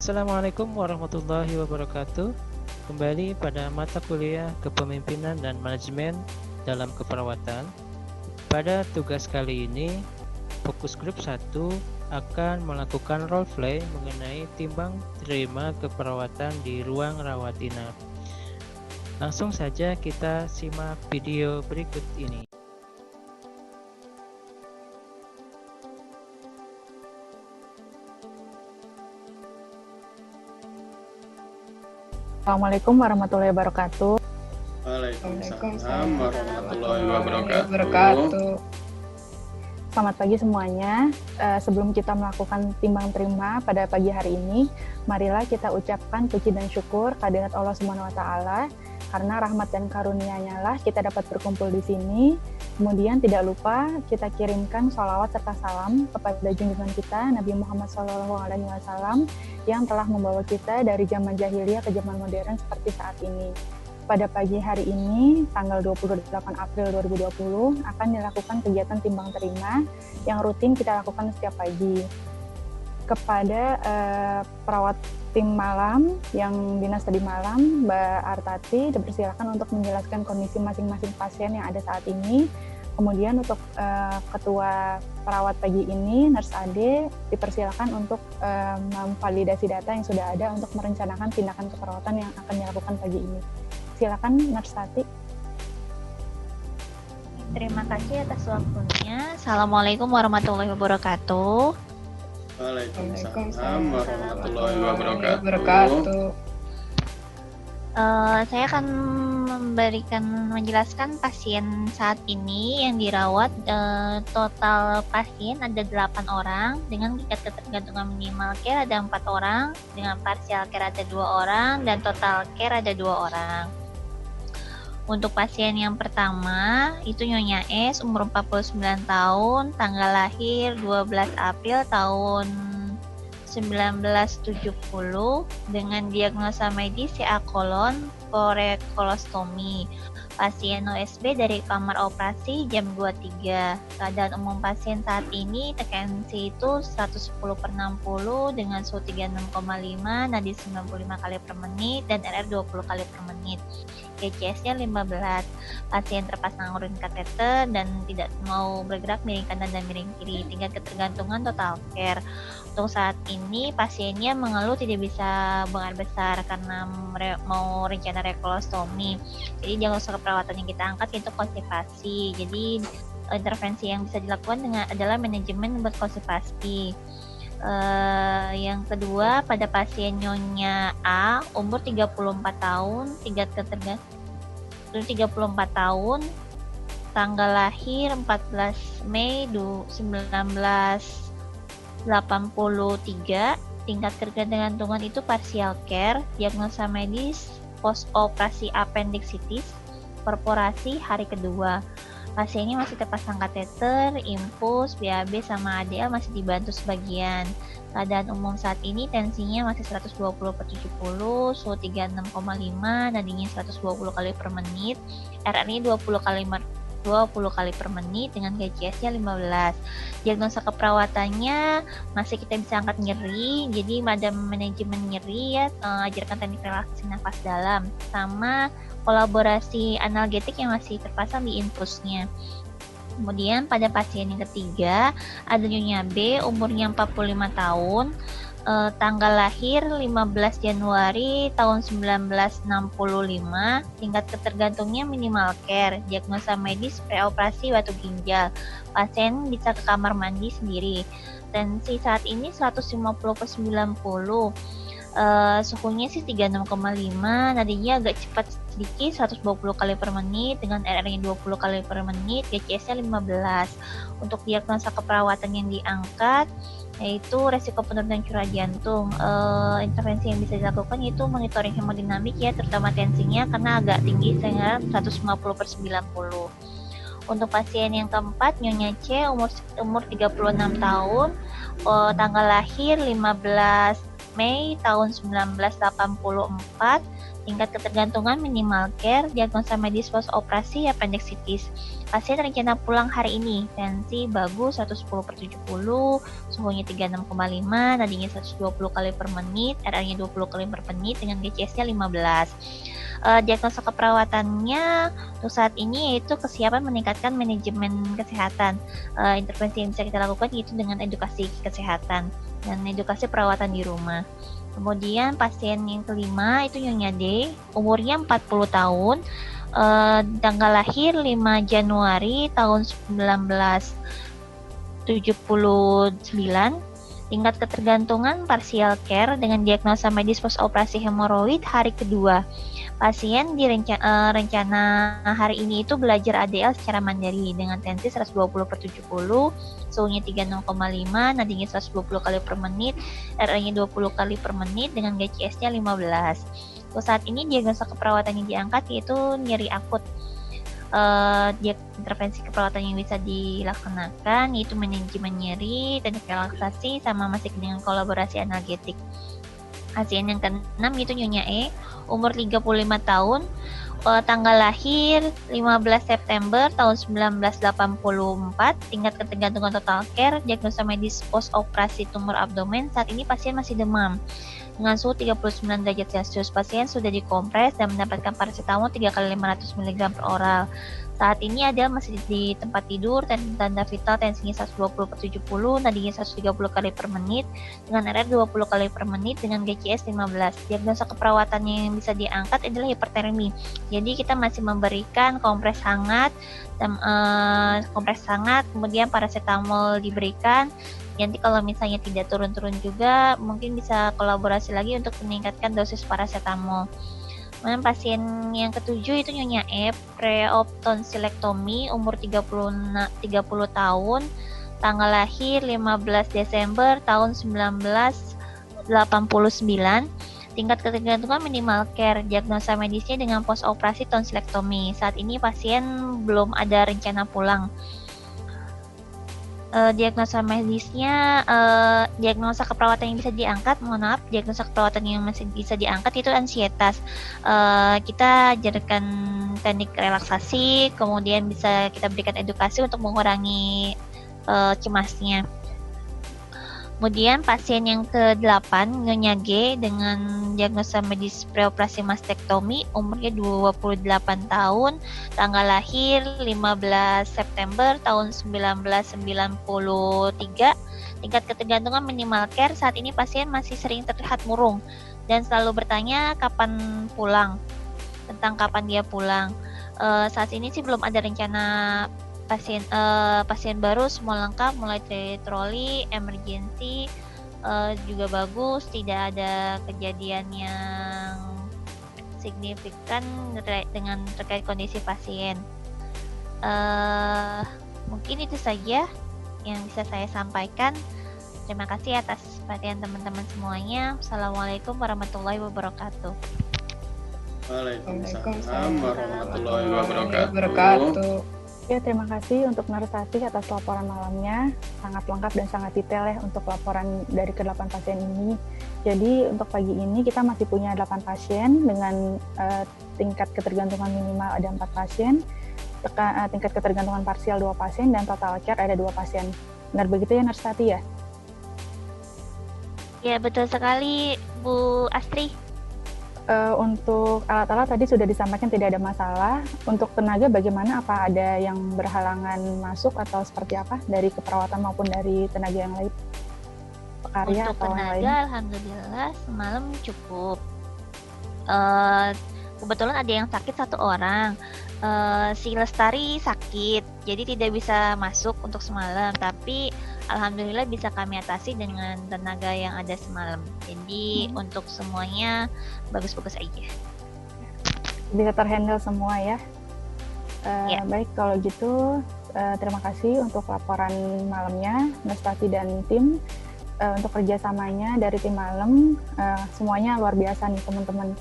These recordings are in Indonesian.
Assalamualaikum warahmatullahi wabarakatuh. Kembali pada mata kuliah Kepemimpinan dan Manajemen dalam Keperawatan. Pada tugas kali ini, fokus grup 1 akan melakukan role play mengenai timbang terima keperawatan di ruang rawat inap. Langsung saja kita simak video berikut ini. Assalamualaikum warahmatullahi wabarakatuh. Waalaikumsalam warahmatullahi wabarakatuh. Selamat pagi semuanya. Sebelum kita melakukan timbang terima pada pagi hari ini, marilah kita ucapkan puji dan syukur kehadirat Allah Subhanahu wa taala, karena rahmat dan karunia-Nya lah kita dapat berkumpul di sini. Kemudian tidak lupa kita kirimkan sholawat serta salam kepada junjungan kita Nabi Muhammad SAW yang telah membawa kita dari zaman jahiliyah ke zaman modern seperti saat ini. Pada pagi hari ini, tanggal 28 April 2020, akan dilakukan kegiatan timbang terima yang rutin kita lakukan setiap pagi. Kepada perawat tim malam yang dinas tadi malam, Mbak Artati, dipersilakan untuk menjelaskan kondisi masing-masing pasien yang ada saat ini. Kemudian untuk ketua perawat pagi ini, Nurse Ade, dipersilakan untuk memvalidasi data yang sudah ada untuk merencanakan tindakan keperawatan yang akan dilakukan pagi ini. Silakan Nurse Tati. Terima kasih atas waktunya. Assalamualaikum warahmatullahi wabarakatuh. Waalaikumsalam warahmatullahi wabarakatuh. Saya akan menjelaskan pasien saat ini yang dirawat. Total pasien ada 8 orang, dengan tingkat ketergantungan minimal care ada 4 orang, dengan partial care ada 2 orang, dan total care ada 2 orang. Untuk pasien yang pertama, itu Nyonya S, umur 49 tahun, tanggal lahir 12 April tahun 1970, dengan diagnosa medis CA kolon, korekolostomi. Pasien OSB dari kamar operasi jam 23. Keadaan umum pasien saat ini, TKNC itu 110/60 dengan suhu 36,5, nadi 95 kali per menit, dan RR 20 kali per menit. GCS-nya 15. Pasien terpasang urin kateter dan tidak mau bergerak miring kanan dan miring kiri. Tingkat ketergantungan total care. Untuk saat ini pasiennya mengeluh tidak bisa buang air besar karena mau rencana rekolostomi. Jadi diagnosa keperawatan yang kita angkat itu konstipasi. Jadi intervensi yang bisa dilakukan adalah manajemen buat konstipasi. Yang kedua, pada pasien Nyonya A, umur 34 tahun, tingkat ketergantungan 34 tahun, tanggal lahir 14 Mei 1983, tingkat ketergantungan itu partial care, diagnosa medis post operasi appendicitis, perforasi hari kedua. Pasien ini masih terpasang kateter, infus, BAB sama ADL masih dibantu sebagian. Keadaan umum saat ini tensinya masih 120/70, suhu 36,5, nadinya 120 kali per menit, RR-nya 20 kali per menit dengan GCS-nya 15. Diagnosa keperawatannya masih kita bisa angkat nyeri, jadi ada manajemen nyeri ya, ajarkan teknik relaksasi nafas dalam, sama kolaborasi analgetik yang masih terpasang di infusnya. Kemudian pada pasien yang ketiga ada Nyonya B, umurnya 45 tahun, tanggal lahir 15 Januari tahun 1965, tingkat ketergantungnya minimal care, diagnosa medis preoperasi batu ginjal. Pasien bisa ke kamar mandi sendiri. Tensi saat ini 150/90. Suhunya sih 36,5, nadinya agak cepat sedikit 120 kali per menit dengan RR-nya 20 kali per menit, GCS-nya 15. Untuk diagnosa keperawatan yang diangkat yaitu resiko penurunan curah jantung. Intervensi yang bisa dilakukan yaitu monitoring hemodinamik ya, terutama tensinya karena agak tinggi sehingga 150/90. Untuk pasien yang keempat, Nyonya C, umur 36 tahun, tanggal lahir 15 Mei tahun 1984, Tingkat ketergantungan minimal care, diagnosa medis post operasi appendicitis. Pasien rencana pulang hari ini, tensi bagus 110/70, suhunya 36,5, nadinya 120 kali per menit, RR-nya 20 kali per menit dengan GCS-nya 15. Diagnosa keperawatannya untuk saat ini yaitu kesiapan meningkatkan manajemen kesehatan. Intervensi yang bisa kita lakukan yaitu dengan edukasi kesehatan dan edukasi perawatan di rumah. Kemudian pasien yang kelima itu Nyonya D, umurnya 40 tahun, tanggal lahir 5 Januari tahun 1979, tingkat ketergantungan partial care dengan diagnosa medis post operasi hemoroid hari kedua. Pasien rencana hari ini itu belajar ADL secara mandiri dengan tensi 120/70, suhunya 36,5, nadinya 120 kali per menit, RR-nya 20 kali per menit dengan GCS-nya 15. Untuk saat ini diagnosa keperawatan yang diangkat yaitu nyeri akut. Intervensi keperawatan yang bisa dilaksanakan yaitu manajemen nyeri, teknik relaksasi, sama masih dengan kolaborasi analgetik. Pasien yang ke-6 itu Nyonya E, umur 35 tahun, tanggal lahir 15 September tahun 1984, tingkat ketergantungan total care, diagnosa medis post operasi tumor abdomen. Saat ini pasien masih demam dengan suhu 39 derajat Celcius. Pasien sudah dikompres dan mendapatkan paracetamol 3 kali 500 mg per oral. Saat ini ada masih di tempat tidur, tanda vital tensinya 120/70, nadinya 130 kali per menit, dengan RR 20 kali per menit, dengan GCS 15. Diagnosa keperawatan yang bisa diangkat adalah hipertermi. Jadi kita masih memberikan kompres hangat, kemudian paracetamol diberikan. Nanti kalau misalnya tidak turun-turun juga, mungkin bisa kolaborasi lagi untuk meningkatkan dosis paracetamol. Kemudian pasien yang ketujuh itu Nyonya E, pre-op tonsilektomi, umur 30 tahun, tanggal lahir 15 Desember tahun 1989, tingkat ketergantungan minimal care, diagnosa medisnya dengan post operasi tonsilektomi. Saat ini pasien belum ada rencana pulang. Diagnosa medisnya, diagnosa keperawatan yang bisa diangkat, diagnosa keperawatan yang masih bisa diangkat itu ansietas. Kita ajarkan teknik relaksasi, kemudian bisa kita berikan edukasi untuk mengurangi cemasnya. Kemudian pasien yang ke-8 Nyonya G dengan diagnosa medis preoperasi mastektomi, umurnya 28 tahun, tanggal lahir 15 September tahun 1993, tingkat ketergantungan minimal care. Saat ini pasien masih sering terlihat murung dan selalu bertanya kapan dia pulang. Saat ini sih belum ada rencana pasien baru, semua lengkap, mulai dari troli, emergency juga bagus, tidak ada kejadian yang signifikan dengan terkait kondisi pasien. Mungkin itu saja yang bisa saya sampaikan. Terima kasih atas perhatian teman-teman semuanya. Assalamualaikum warahmatullahi wabarakatuh. Waalaikumsalam warahmatullahi wabarakatuh. Ya, terima kasih untuk Narasati atas laporan malamnya. Sangat lengkap dan sangat detail ya untuk laporan dari ke-8 pasien ini. Jadi untuk pagi ini kita masih punya 8 pasien dengan tingkat ketergantungan minimal ada 4 pasien, tingkat ketergantungan parsial 2 pasien, dan total care ada 2 pasien. Benar begitu ya Narasati ya? Ya, betul sekali Bu Astri. Untuk alat-alat tadi sudah disampaikan tidak ada masalah. Untuk tenaga bagaimana? Apa ada yang berhalangan masuk atau seperti apa dari keperawatan maupun dari tenaga yang lain? Pekarya untuk atau tenaga yang lain? Alhamdulillah semalam cukup. Kebetulan ada yang sakit 1 orang. Si Lestari sakit, jadi tidak bisa masuk untuk semalam, tapi alhamdulillah bisa kami atasi dengan tenaga yang ada semalam. Jadi untuk semuanya bagus-bagus aja. Bisa terhandle semua ya? Ya. Baik, kalau gitu terima kasih untuk laporan malamnya Narasati dan tim. Untuk kerjasamanya dari tim malam, semuanya luar biasa nih teman-teman.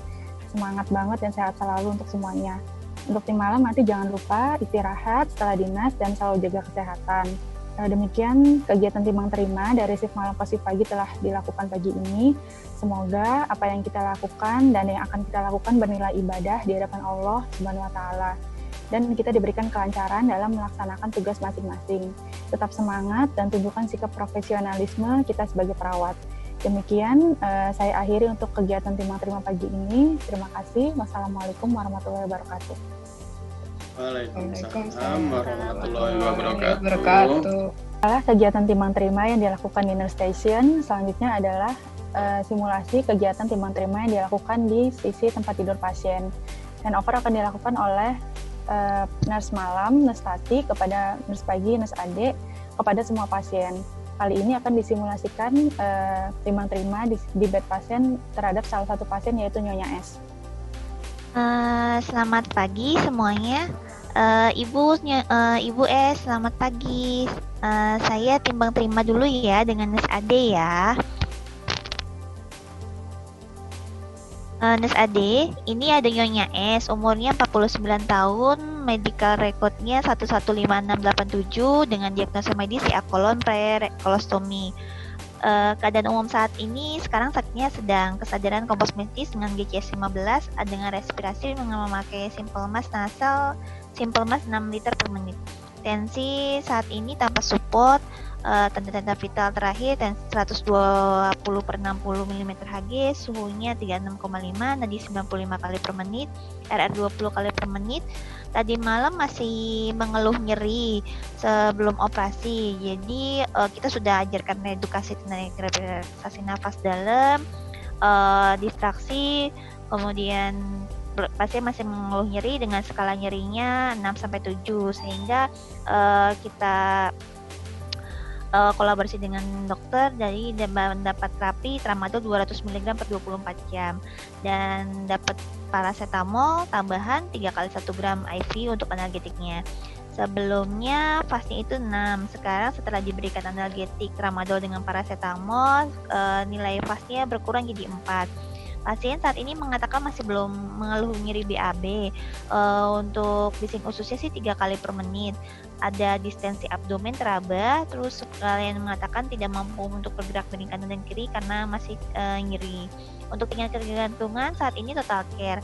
Semangat banget dan sehat selalu untuk semuanya. Untuk tim malam nanti jangan lupa istirahat setelah dinas dan selalu jaga kesehatan. Demikian kegiatan timbang terima dari shift malam ke shift pagi telah dilakukan pagi ini. Semoga apa yang kita lakukan dan yang akan kita lakukan bernilai ibadah di hadapan Allah Subhanahu wa taala dan kita diberikan kelancaran dalam melaksanakan tugas masing-masing. Tetap semangat dan tunjukkan sikap profesionalisme kita sebagai perawat. Demikian saya akhiri untuk kegiatan timbang terima pagi ini. Terima kasih. Wassalamualaikum warahmatullahi wabarakatuh. Waalaikumsalam warahmatullahi wabarakatuh. Kegiatan timbang terima yang dilakukan di Nurse Station selanjutnya adalah simulasi kegiatan timbang terima yang dilakukan di sisi tempat tidur pasien. Handover akan dilakukan oleh nurse malam, nurse tati kepada nurse pagi, nurse ade kepada semua pasien. Kali ini akan disimulasikan timbang terima di bed pasien terhadap salah satu pasien yaitu Nyonya S. Selamat pagi semuanya. Ibu S, selamat pagi. Saya timbang terima dulu ya dengan Nurse Ade ya. Nurse Ade, ini ada Nyonya S, umurnya 49 tahun, medical recordnya 115687 dengan diagnosa medis CA kolon pre-kolostomi. Keadaan umum saat ini sekarang sakitnya sedang, kesadaran kompos medis dengan GCS 15, dengan respirasi dengan memakai simple mask nasal, simple mask 6 liter per menit. Tensi saat ini tanpa support, tanda-tanda vital terakhir tensi 120 per 60 mm Hg, suhunya 36,5, nadi 95 kali per menit, RR 20 kali per menit. Tadi malam masih mengeluh nyeri sebelum operasi, jadi kita sudah ajarkan edukasi tentang relaksasi nafas dalam, distraksi, kemudian pasien masih mengeluh nyeri dengan skala nyerinya 6-7 sehingga kita kolaborasi dengan dokter dari mendapat terapi tramadol 200 mg per 24 jam dan dapat paracetamol tambahan 3 kali 1 gram IV untuk analgetiknya. Sebelumnya fasnya itu 6, sekarang setelah diberikan analgetik tramadol dengan paracetamol nilai fasnya berkurang jadi 4. Pasien saat ini mengatakan masih belum mengeluh nyeri BAB. Untuk bising ususnya sih 3 kali per menit. Ada distensi abdomen teraba, terus kalian mengatakan tidak mampu untuk bergerak dari kanan dan kiri karena masih nyeri. Untuk tingkat ketergantungan saat ini total care.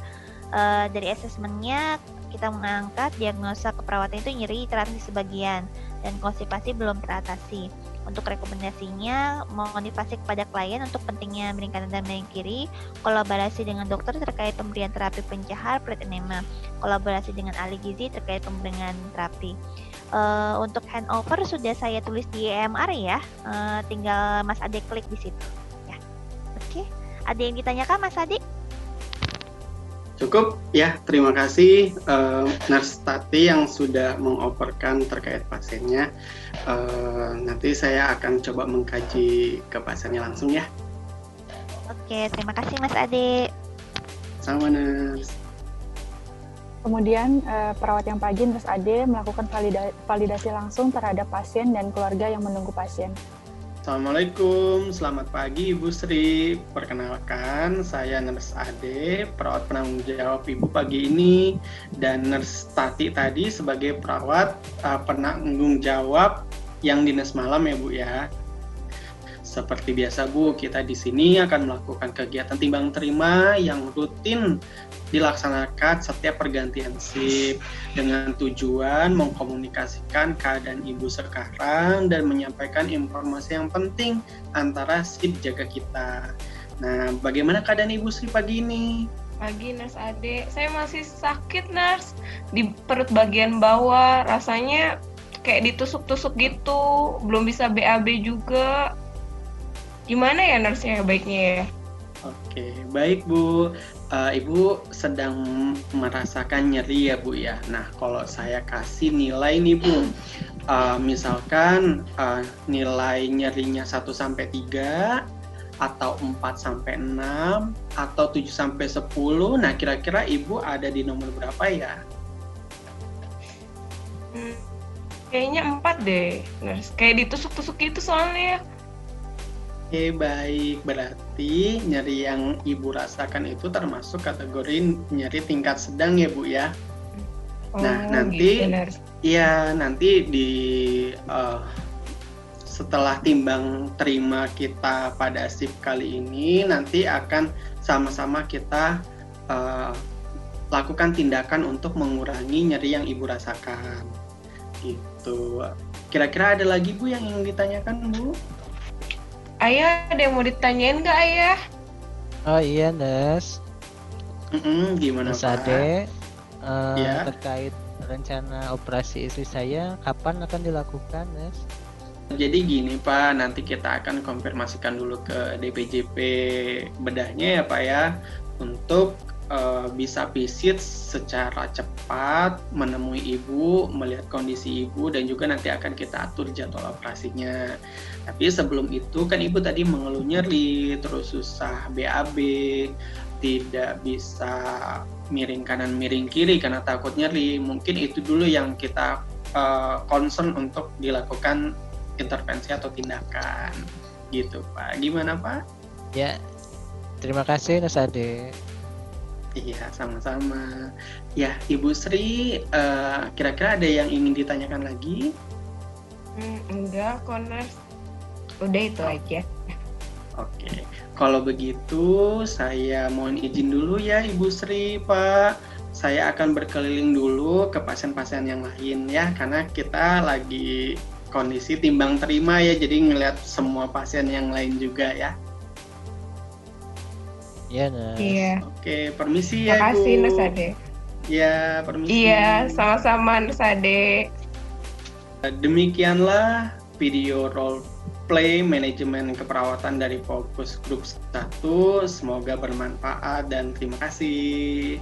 Dari asesmennya kita mengangkat diagnosa keperawatan itu nyeri teratasi sebagian dan konstipasi belum teratasi. Untuk rekomendasinya, motivasi kepada klien untuk pentingnya miring kanan dan miring kiri, kolaborasi dengan dokter terkait pemberian terapi pencahar perut enema, kolaborasi dengan ahli gizi terkait pemberian terapi. Untuk handover sudah saya tulis di EMR ya, tinggal Mas Ade klik di situ. Ya, oke. Ada yang ditanyakan Mas Ade? Cukup ya, terima kasih Nurse Tati yang sudah mengoperkan terkait pasiennya. Nanti saya akan coba mengkaji ke pasiennya langsung ya. Oke, terima kasih Mas Ade. Sama Nurse. Kemudian perawat yang pagi Nurse Ade melakukan validasi langsung terhadap pasien dan keluarga yang menunggu pasien. Assalamualaikum, selamat pagi Ibu Sri. Perkenalkan, saya Nurse Ade, perawat penanggung jawab Ibu pagi ini, dan Nurse Tati tadi sebagai perawat penanggung jawab yang dinas malam ya Bu ya. Seperti biasa Bu, kita di sini akan melakukan kegiatan timbang terima yang rutin dilaksanakan setiap pergantian shift dengan tujuan mengkomunikasikan keadaan ibu sekarang dan menyampaikan informasi yang penting antara shift jaga kita. Nah, bagaimana keadaan Ibu Sri pagi ini? Pagi Nurse Ade, saya masih sakit Nurse di perut bagian bawah, rasanya kayak ditusuk-tusuk gitu, belum bisa BAB juga. Gimana ya Nurse-nya baiknya ya? Oke, baik Bu. Ibu sedang merasakan nyeri ya Bu ya. Nah, kalau saya kasih nilai nih Bu, misalkan nilai nyerinya 1-3 atau 4-6 atau 7-10, nah kira-kira Ibu ada di nomor berapa ya? Kayaknya 4 deh, Nurse. Kayak ditusuk-tusuk gitu soalnya. Oke, baik. Berarti nyeri yang Ibu rasakan itu termasuk kategori nyeri tingkat sedang ya Bu ya. Nah, nanti gitu, ya nanti di setelah timbang terima kita pada shift kali ini, nanti akan sama-sama kita lakukan tindakan untuk mengurangi nyeri yang Ibu rasakan. Gitu. Kira-kira ada lagi Bu yang ingin ditanyakan Bu? Ayah, ada yang mau ditanyain nggak Ayah? Oh iya, Nes. Gimana Mas Pak? Ade, Ya. terkait rencana operasi istri saya, kapan akan dilakukan, Nes? Jadi gini Pak, nanti kita akan konfirmasikan dulu ke DPJP bedahnya ya Pak ya, untuk bisa visit secara cepat, menemui Ibu, melihat kondisi Ibu, dan juga nanti akan kita atur jadwal operasinya. Tapi sebelum itu kan Ibu tadi mengeluh nyeri, terus susah BAB, tidak bisa miring kanan miring kiri karena takut nyeri. Mungkin itu dulu yang kita concern untuk dilakukan intervensi atau tindakan gitu Pak. Gimana Pak? Ya, terima kasih Nes Ade. Iya, sama-sama. Ya, Ibu Sri, kira-kira ada yang ingin ditanyakan lagi? Enggak, Nurse. Udah itu aja. Oke, kalau begitu saya mohon izin dulu ya Ibu Sri, Pak. Saya akan berkeliling dulu ke pasien-pasien yang lain ya, karena kita lagi kondisi timbang terima ya, jadi ngelihat semua pasien yang lain juga ya. Iya, Nes. Iya. Oke, permisi ya Makasih, Ibu. Nurse Ade. Ya, permisi. Iya, sama-sama Nurse Ade. Demikianlah video role play manajemen keperawatan dari Fokus Group 1. Semoga bermanfaat dan terima kasih.